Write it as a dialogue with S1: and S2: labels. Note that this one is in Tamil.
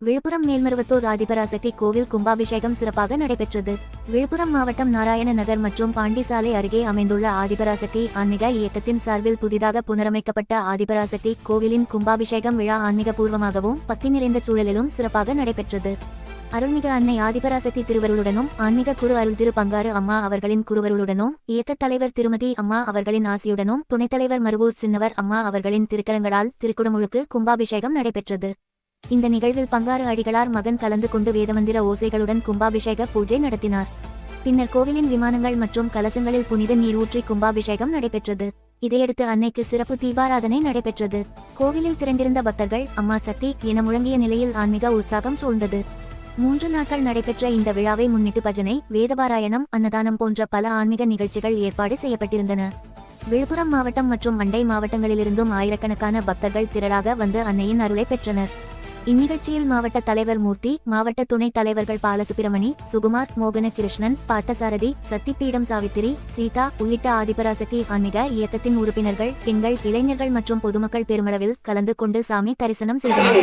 S1: விழுப்புரம் மேல்மருவத்தூர் ஆதிபராசக்தி கோவில் கும்பாபிஷேகம் சிறப்பாக நடைபெற்றது. விழுப்புரம் மாவட்டம் நாராயண நகர் மற்றும் பாண்டிசாலை அருகே அமைந்துள்ள ஆதிபராசக்தி ஆன்மீக இயக்கத்தின் சார்பில் புதிதாக புனரமைக்கப்பட்ட ஆதிபராசக்தி கோவிலின் கும்பாபிஷேகம் விழா ஆன்மீகபூர்வமாகவும் பக்தி நிறைந்த சூழலிலும் சிறப்பாக நடைபெற்றது. அருள்மிகு அன்னை ஆதிபராசக்தி திருவருளுடனும் ஆன்மீக குரு அருள் திரு பங்காரு அம்மா அவர்களின் குருவருளுடனும் இயக்கத் தலைவர் திருமதி அம்மா அவர்களின் ஆசியுடனும் துணைத் தலைவர் மருவூர் சின்னவர் அம்மா அவர்களின் திருக்கரங்களால் திருக்குடமுழுக்கு கும்பாபிஷேகம் நடைபெற்றது. இந்த நிகழ்வில் பங்காரு அடிகளார் மகன் கலந்து கொண்டு வேதமந்திர ஓசைகளுடன் கும்பாபிஷேக பூஜை நடத்தினார். பின்னர் கோவிலின் விமானங்கள் மற்றும் கலசங்களில் புனித நீர் ஊற்றி கும்பாபிஷேகம் நடைபெற்றது. இதையடுத்து அன்னைக்கு சிறப்பு தீபாராதனை நடைபெற்றது. கோவிலில் திரண்டிருந்த பக்தர்கள் அம்மா சக்தி என முழங்கிய நிலையில் ஆன்மீக உற்சாகம் சூழ்ந்தது. 3 நாட்கள் நடைபெற்ற இந்த விழாவை முன்னிட்டு பஜனை, வேதபாராயணம், அன்னதானம் போன்ற பல ஆன்மீக நிகழ்ச்சிகள் ஏற்பாடு செய்யப்பட்டிருந்தன. விழுப்புரம் மாவட்டம் மற்றும் அண்டை மாவட்டங்களிலிருந்தும் ஆயிரக்கணக்கான பக்தர்கள் திரளாக வந்து அன்னையின் அருளை பெற்றனர். இந்நிகழ்ச்சியில் மாவட்ட தலைவர் மூர்த்தி, மாவட்ட துணைத் தலைவர்கள் பாலசுப்பிரமணி, சுகுமார், மோகன கிருஷ்ணன், பார்த்தசாரதி, சத்திப்பீடம் சாவித்திரி, சீதா உள்ளிட்ட ஆதிபராசக்தி ஆன்மீக இயக்கத்தின் உறுப்பினர்கள், பெண்கள், இளைஞர்கள் மற்றும் பொதுமக்கள் பெருமளவில் கலந்து கொண்டு சாமி தரிசனம் செய்தனர்.